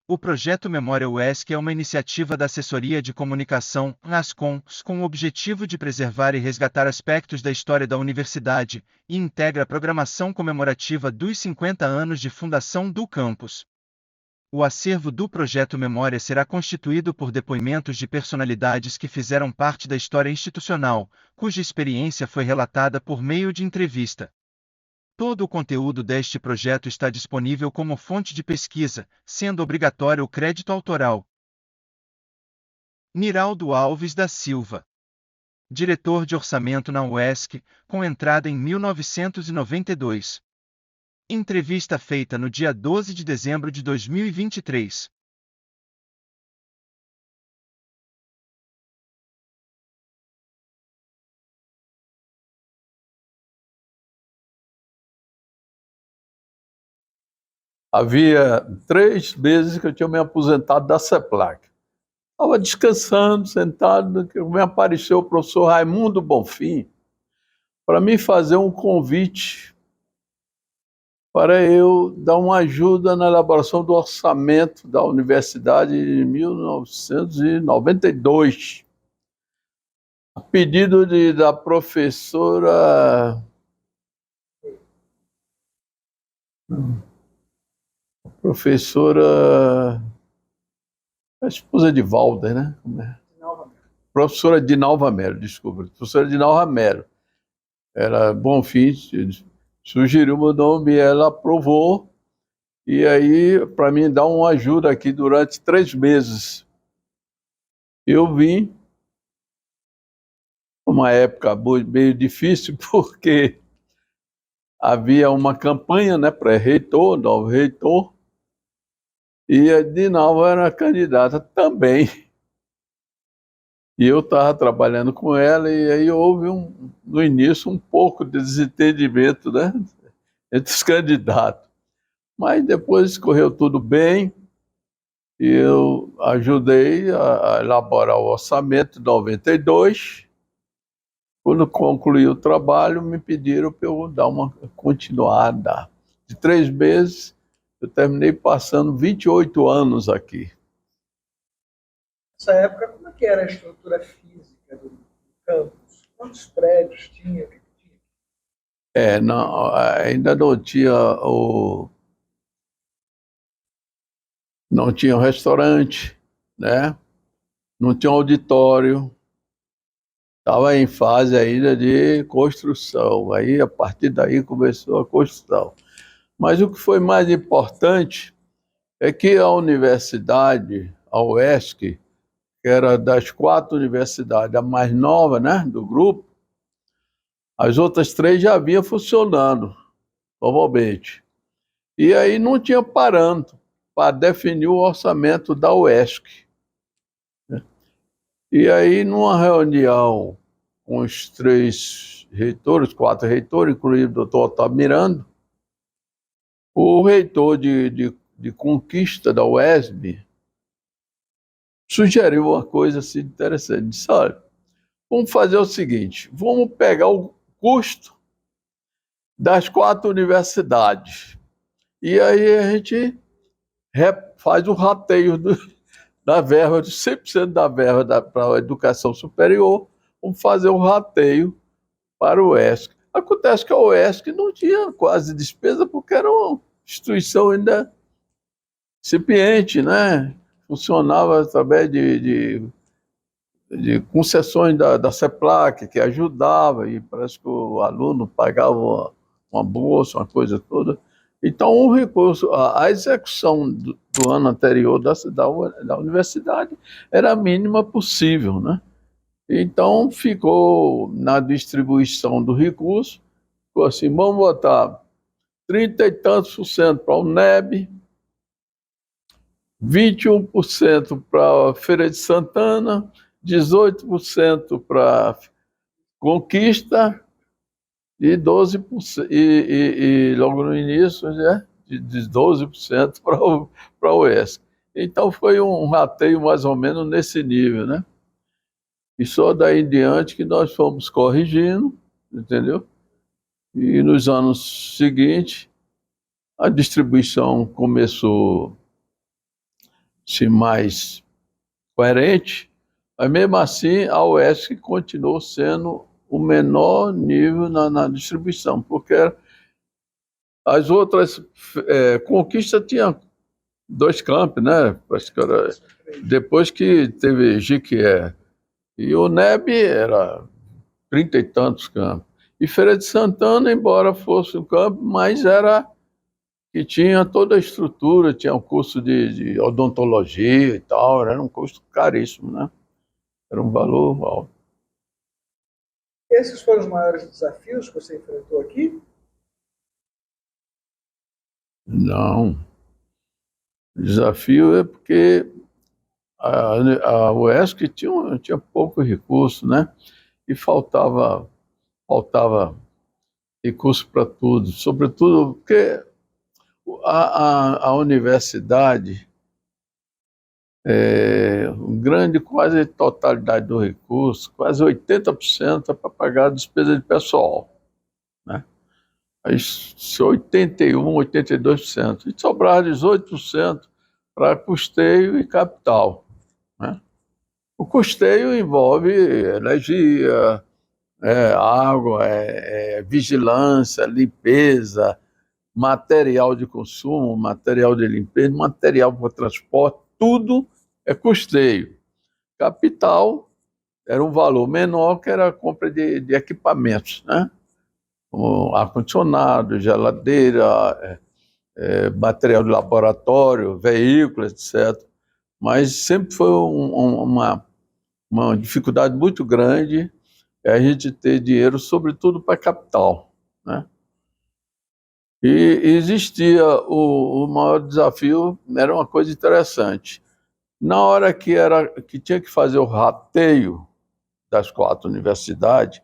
O projeto Memória UESC é uma iniciativa da Assessoria de Comunicação, ASCOM, com o objetivo de preservar e resgatar aspectos da história da universidade, e integra a programação comemorativa dos 50 anos de fundação do campus. O acervo do projeto Memória será constituído por depoimentos de personalidades que fizeram parte da história institucional, cuja experiência foi relatada por meio de entrevista. Todo o conteúdo deste projeto está disponível como fonte de pesquisa, sendo obrigatório o crédito autoral. Niraldo Alves da Silva, diretor de orçamento na UESC, com entrada em 1992. Entrevista feita no dia 12 de dezembro de 2023. Havia 3 meses que eu tinha me aposentado da CEPLAC. Estava descansando, sentado, que me apareceu o professor Raimundo Bonfim para me fazer um convite para eu dar uma ajuda na elaboração do orçamento da universidade em 1992. A pedido da professora a esposa de Valder, né? Professora Dinalva Melo, desculpa. Professora Dinalva Melo. Era Bonfim, sugeriu meu nome e ela aprovou. E aí, para mim dar uma ajuda aqui durante 3 meses. Eu vim, uma época meio difícil, porque havia uma campanha, né, para reitor, novo reitor, e a Dinalva era candidata também. E eu estava trabalhando com ela, e aí houve, no início, um pouco de desentendimento, né, entre os candidatos. Mas depois correu tudo bem, e eu ajudei a elaborar o orçamento de 92. Quando concluí o trabalho, me pediram para eu dar uma continuada. De 3 meses, eu terminei passando 28 anos aqui. Nessa época, como é que era a estrutura física do campus? Quantos prédios tinha? Não, ainda não tinha restaurante, né? Não tinha auditório, estava em fase ainda de construção. Aí, a partir daí, começou a construção. Mas o que foi mais importante é que a universidade, a UESC, que era das 4 universidades, a mais nova, né, do grupo, as outras 3 já vinham funcionando normalmente. E aí não tinha parâmetro para definir o orçamento da UESC. E aí, numa reunião com os 3 reitores, 4 reitores, incluindo o doutor Otávio Miranda, o reitor de Conquista da UESB sugeriu uma coisa assim interessante. Disse, olha, vamos fazer o seguinte, vamos pegar o custo das 4 universidades e aí a gente faz o rateio da verba, de 100% da verba para a educação superior, vamos fazer o rateio para o UESC. Acontece que a UESC não tinha quase despesa porque era uma instituição ainda incipiente, né? Funcionava através de concessões da CEPLAC, que ajudava, e parece que o aluno pagava uma bolsa, uma coisa toda. Então, o recurso, a execução do ano anterior da universidade era a mínima possível, né? Então, ficou na distribuição do recurso, ficou assim, vamos botar 30 e tantos por cento para o NEB, 21% para a Feira de Santana, 18% para Conquista e 12%, e logo no início, né, de 12% para o UESC. Então foi um rateio mais ou menos nesse nível, né? E só daí em diante que nós fomos corrigindo, entendeu? E nos anos seguintes, a distribuição começou mais coerente, mas mesmo assim a UESC continuou sendo o menor nível na distribuição, porque as outras conquistas tinham 2 campos, né? Acho que depois que teve Jequié. E o NEB era 30 e tantos campos. E Feira de Santana, embora fosse um campo, mas era que tinha toda a estrutura, tinha um curso de odontologia e tal, era um custo caríssimo, né? Era um valor alto. Esses foram os maiores desafios que você enfrentou aqui? Não. O desafio é porque a UESC tinha pouco recurso, né? E faltava recurso para tudo, sobretudo porque a universidade, grande quase totalidade do recurso, quase 80% é para pagar a despesa de pessoal, né? Aí, 81, 82%. E sobrava 18% para custeio e capital, né? O custeio envolve energia, água, vigilância, limpeza, material de consumo, material de limpeza, material para transporte, tudo é custeio. Capital era um valor menor, que era a compra de equipamentos, né? Como ar-condicionado, geladeira, material de laboratório, veículos, etc. Mas sempre foi uma dificuldade muito grande a gente ter dinheiro, sobretudo para capital, né? E existia o maior desafio, era uma coisa interessante. Na hora que tinha que fazer o rateio das 4 universidades,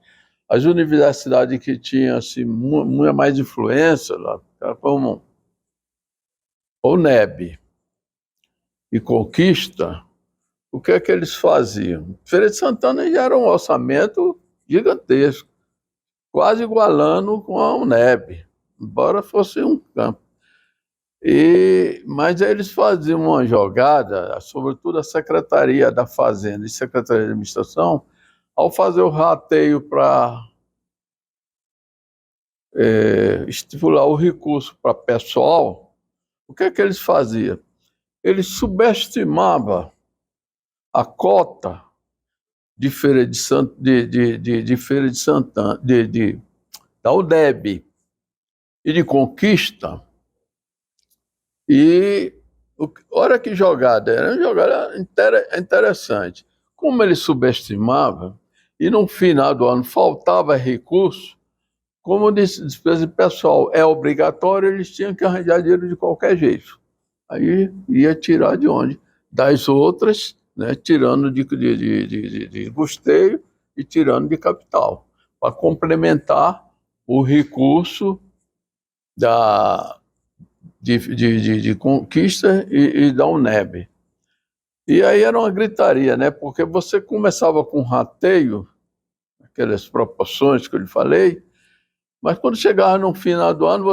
as universidades que tinham assim, muito mais influência, lá, como o NEB e Conquista, o que é que eles faziam? Feira de Santana já era um orçamento gigantesco, quase igualando com a UNEB, embora fosse um campo. Mas eles faziam uma jogada, sobretudo a Secretaria da Fazenda e Secretaria de Administração, ao fazer o rateio para estipular o recurso para pessoal, o que é que eles faziam? Eles subestimavam a cota de Feira de Santana, da UDEB e de Conquista. E olha que jogada, era uma jogada interessante. Como ele subestimava, e no final do ano faltava recurso, como despesa pessoal é obrigatório, eles tinham que arranjar dinheiro de qualquer jeito. Aí ia tirar de onde? Das outras, né, tirando de custeio e tirando de capital, para complementar o recurso de Conquista e da UNEB. E aí era uma gritaria, né? Porque você começava com rateio, aquelas proporções que eu lhe falei, mas quando chegava no final do ano,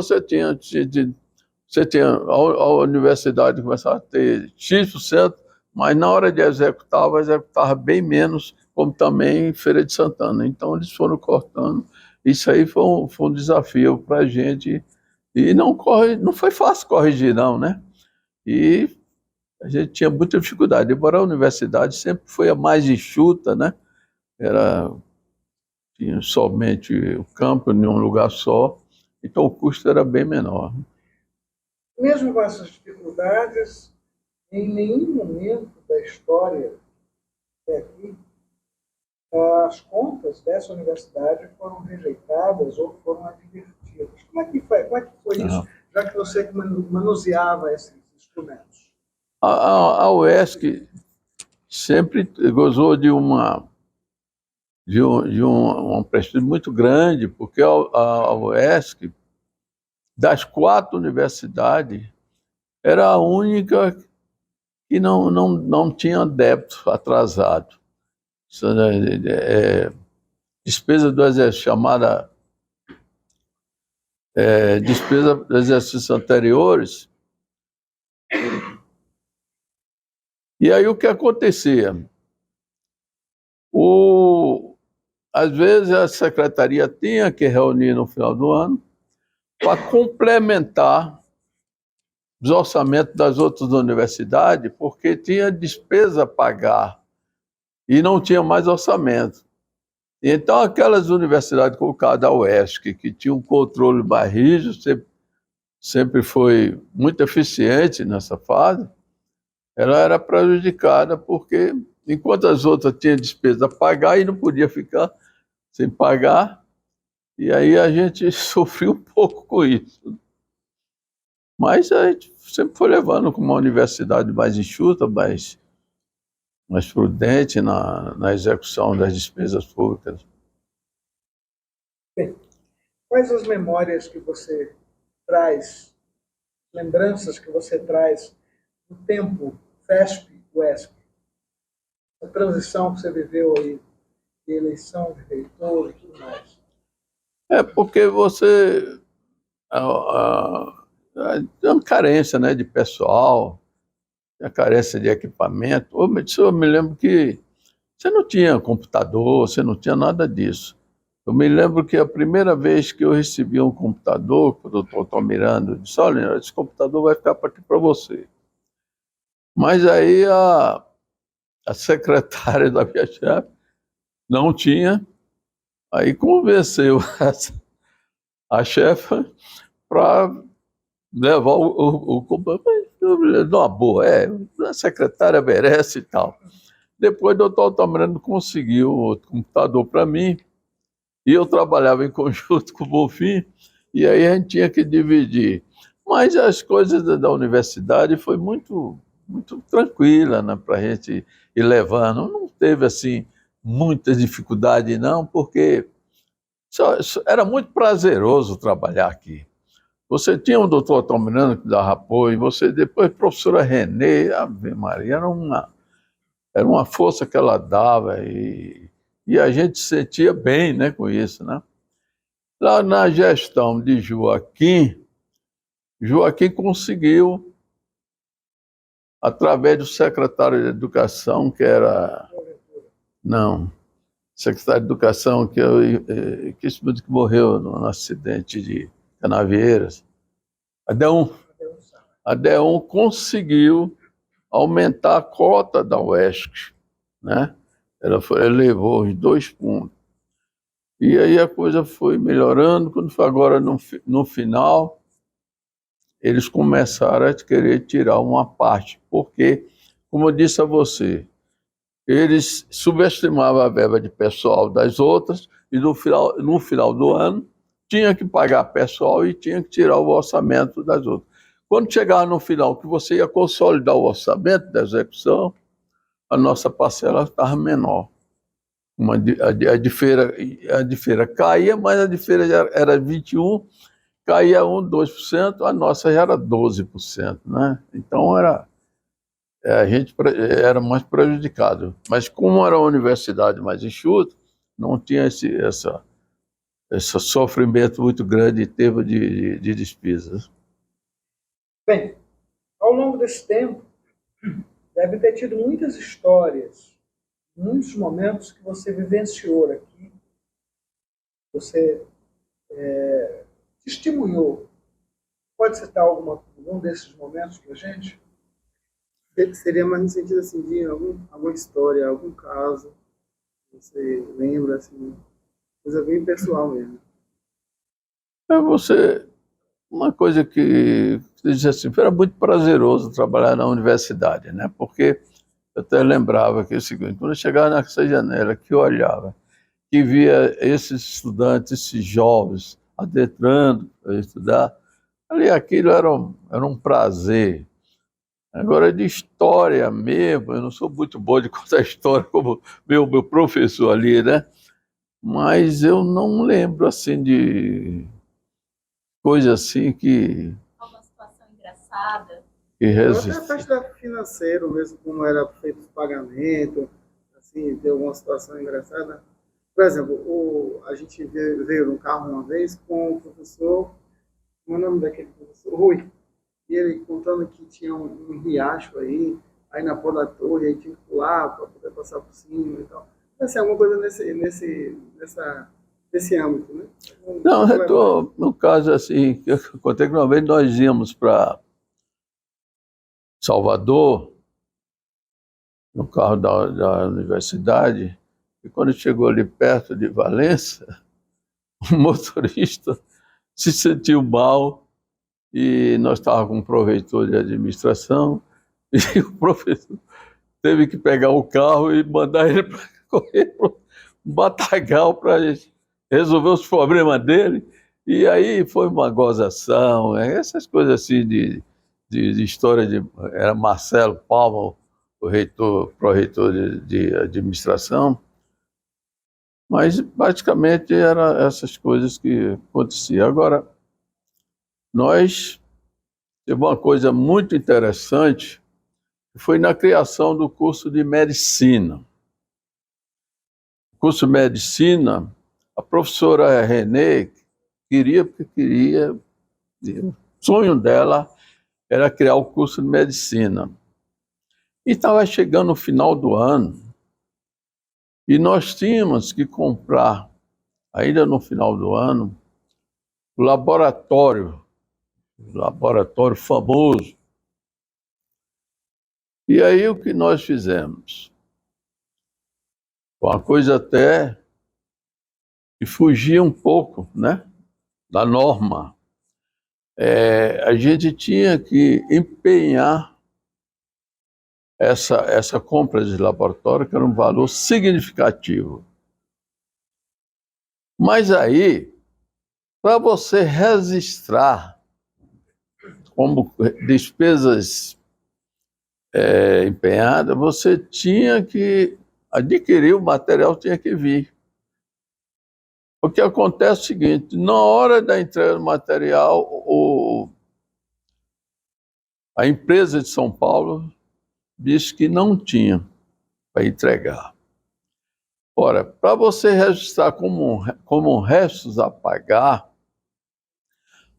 a universidade começava a ter X%, mas na hora de executava bem menos, como também em Feira de Santana. Então eles foram cortando. Isso aí foi um desafio para a gente. E não foi fácil corrigir, não, né? E a gente tinha muita dificuldade. Embora a universidade sempre foi a mais enxuta, né? Tinha somente o campo em um lugar só, então o custo era bem menor. Mesmo com essas dificuldades, em nenhum momento da história até aqui, as contas dessa universidade foram rejeitadas ou foram advertidas. Como é que foi isso, já que você manuseava esses instrumentos? A UESC sempre gozou de um prestígio muito grande, porque a UESC, das 4 universidades, era a única que não tinha débito atrasado. Despesa do exercício, chamada despesa do exercício anteriores, E aí o que acontecia? Às vezes a secretaria tinha que reunir no final do ano para complementar os orçamentos das outras universidades, porque tinha despesa a pagar e não tinha mais orçamento. Então, aquelas universidades como o caso da UESC, que tinha um controle mais rígido, sempre foi muito eficiente nessa fase, ela era prejudicada porque, enquanto as outras tinham despesa a pagar e não podia ficar sem pagar, e aí a gente sofreu um pouco com isso. Mas a gente sempre foi levando como uma universidade mais enxuta, mais prudente na execução das despesas públicas. Bem, quais as memórias que você traz, lembranças que você traz do tempo FESP-UESP, a transição que você viveu aí, de eleição de reitor e tudo mais? É porque você... Tem uma carência, né, de pessoal, a carência de equipamento. Eu me lembro que você não tinha computador, você não tinha nada disso. Eu me lembro que a primeira vez que eu recebi um computador, o doutor Almirando disse: olha, esse computador vai ficar para você. Mas aí a secretária da minha chefe não tinha, aí convenceu a chefe para levar o computador. Numa boa, a secretária merece e tal. Depois o doutor Altamirano conseguiu outro computador para mim, e eu trabalhava em conjunto com o Bonfim, e aí a gente tinha que dividir. Mas as coisas da universidade foi muito, muito tranquila, né, para a gente ir levando. Não teve, assim, muita dificuldade, não, porque era muito prazeroso trabalhar aqui. Você tinha o doutor Altamirano que dava apoio, você depois, professora Renê, Ave Maria, era uma força que ela dava e a gente se sentia bem, né, com isso, né? Lá na gestão de Joaquim conseguiu, através do secretário de Educação, que era... Não, secretário de Educação, que morreu no acidente de Canavieiras, Adeum conseguiu aumentar a cota da UESC, né? Ela elevou os 2 pontos. E aí a coisa foi melhorando. Quando foi agora no final, eles começaram a querer tirar uma parte, porque, como eu disse a você, eles subestimavam a verba de pessoal das outras e no final do ano tinha que pagar pessoal e tinha que tirar o orçamento das outras. Quando chegava no final, que você ia consolidar o orçamento da execução, a nossa parcela estava menor. A de feira caía, mas a de feira era 21%, caía 2%, a nossa já era 12%, né? Então a gente era mais prejudicado. Mas como era uma universidade mais enxuta, não tinha esse sofrimento muito grande em termos de despesas. Bem, ao longo desse tempo, deve ter tido muitas histórias, muitos momentos que você vivenciou aqui, você testemunhou. Pode citar algum desses momentos para a gente? Seria mais no sentido assim, de alguma história, algum caso, que você lembra, assim, coisa bem pessoal mesmo. Uma coisa que você diz assim, era muito prazeroso trabalhar na universidade, né? Porque eu até lembrava que é o seguinte: quando eu chegava nessa janela, que eu olhava, que via esses estudantes, esses jovens, adentrando para estudar, ali aquilo era um prazer. Agora, de história mesmo, eu não sou muito bom de contar história como meu professor ali, né? Mas eu não lembro, assim, de coisa assim que... Alguma situação engraçada? Que Até a resiste. parte da financeiro mesmo, como era feito o pagamento, assim, ter alguma situação engraçada. Por exemplo, a gente veio no carro uma vez com o professor, como é o nome daquele professor? Rui. E ele contando que tinha um riacho aí, aí na pó da torre, aí tinha que pular para poder passar por cima e tal. Assim, alguma coisa nesse âmbito, né? Não, eu tô, no caso assim, que eu contei que uma vez nós íamos para Salvador, no carro da universidade, e quando chegou ali perto de Valença, o motorista se sentiu mal e nós estávamos com um provedor de administração e o professor teve que pegar o carro e mandar ele para correr para o Batagal para resolver os problemas dele. E aí foi uma gozação, essas coisas assim de história de... Era Marcelo Palma, o reitor, pró-reitor de administração, mas basicamente eram essas coisas que aconteciam. Agora, nós teve uma coisa muito interessante, que foi na criação do curso de medicina. O curso de medicina, a professora Renê queria, porque queria, o sonho dela era criar o curso de medicina. E estava chegando o final do ano, e nós tínhamos que comprar, ainda no final do ano, o laboratório famoso. E aí o que nós fizemos? Uma coisa até que fugia um pouco, né, da norma. A gente tinha que empenhar essa compra de laboratório, que era um valor significativo. Mas aí, para você registrar como despesas empenhadas, você tinha que adquirir o material, tinha que vir. O que acontece é o seguinte: na hora da entrega do material, a empresa de São Paulo disse que não tinha para entregar. Ora, para você registrar como restos a pagar,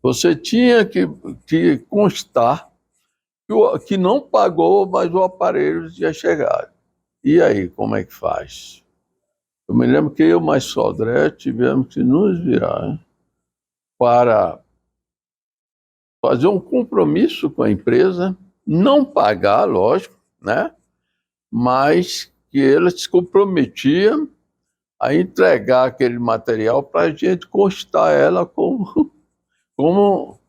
você tinha que constar que não pagou, mas o aparelho tinha chegado. E aí, como é que faz? Eu me lembro que eu mais Sodré tivemos que nos virar para fazer um compromisso com a empresa, não pagar, lógico, né? Mas que ela se comprometia a entregar aquele material para a gente constar ela como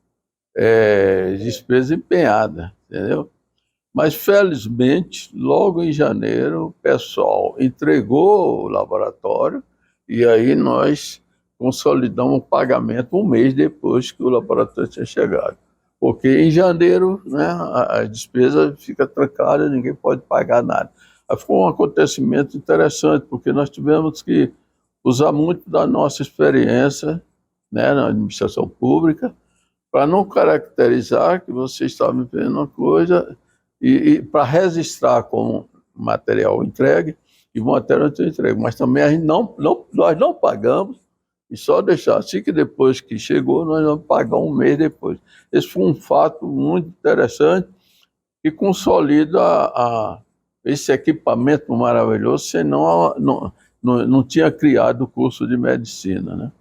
despesa empenhada, entendeu? Mas, felizmente, logo em janeiro, o pessoal entregou o laboratório e aí nós consolidamos o pagamento um mês depois que o laboratório tinha chegado. Porque em janeiro, né, a despesa fica trancada, ninguém pode pagar nada. Aí foi um acontecimento interessante, porque nós tivemos que usar muito da nossa experiência, né, na administração pública, para não caracterizar que você estava me vendo uma coisa e para registrar como material entregue e material não entregue. Mas também a gente nós não pagamos e só deixar assim que depois que chegou, nós vamos pagar um mês depois. Esse foi um fato muito interessante que consolida esse equipamento maravilhoso, senão não tinha criado o curso de medicina, né?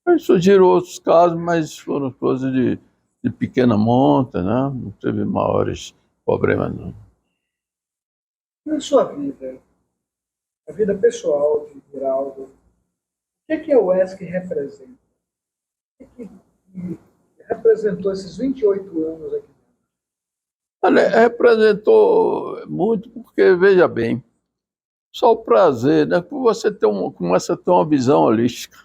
Aí surgiram outros casos, mas foram coisas de pequena monta, né? Não teve maiores problemas, não. Na sua vida, a vida pessoal de Giraldo, o que a UESC representa? O que representou esses 28 anos aqui? Olha, representou muito porque, veja bem, só o prazer, né? Você começa a ter uma visão holística,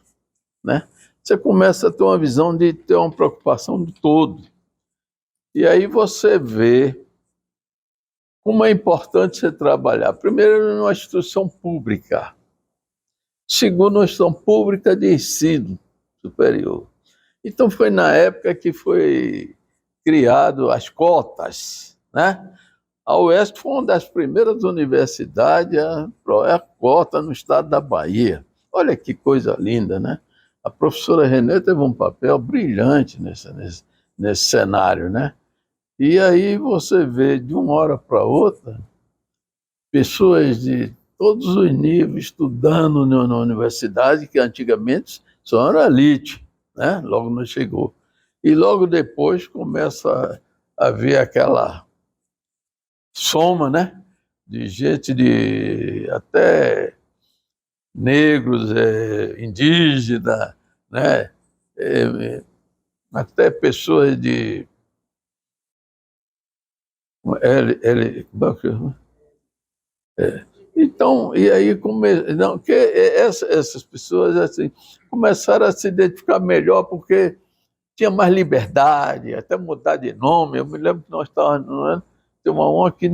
né? Você começa a ter uma visão de ter uma preocupação de todo. E aí você vê como é importante você trabalhar. Primeiro, numa instituição pública. Segundo, numa instituição pública de ensino superior. Então, foi na época que foi criado as cotas, né? A UESC foi uma das primeiras universidades a prover cota no estado da Bahia. Olha que coisa linda, né? A professora Renê teve um papel brilhante nesse cenário, né? E aí você vê de uma hora para outra pessoas de todos os níveis estudando na universidade, que antigamente só era elite, né? Logo não chegou. E logo depois começa a haver aquela soma, né? De gente de até negros, indígenas, né? Até pessoas de então, e aí não, que essas pessoas assim começaram a se identificar melhor porque tinha mais liberdade, até mudar de nome. Eu me lembro que nós estávamos, não é? Tem uma que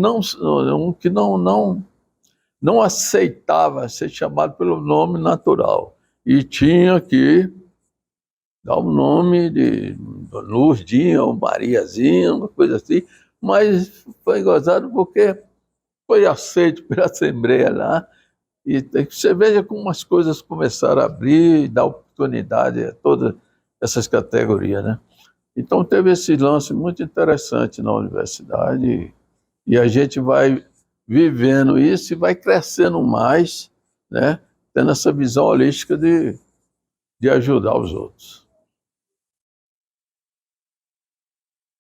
não aceitava ser chamado pelo nome natural e tinha que dar o nome de Lurdinha ou Mariazinha, uma coisa assim, mas foi gozado porque foi aceito pela Assembleia lá, e você veja como as coisas começaram a abrir e dar oportunidade a todas essas categorias, né? Então teve esse lance muito interessante na universidade, e a gente vai vivendo isso e vai crescendo mais, né? Tendo essa visão holística de ajudar os outros.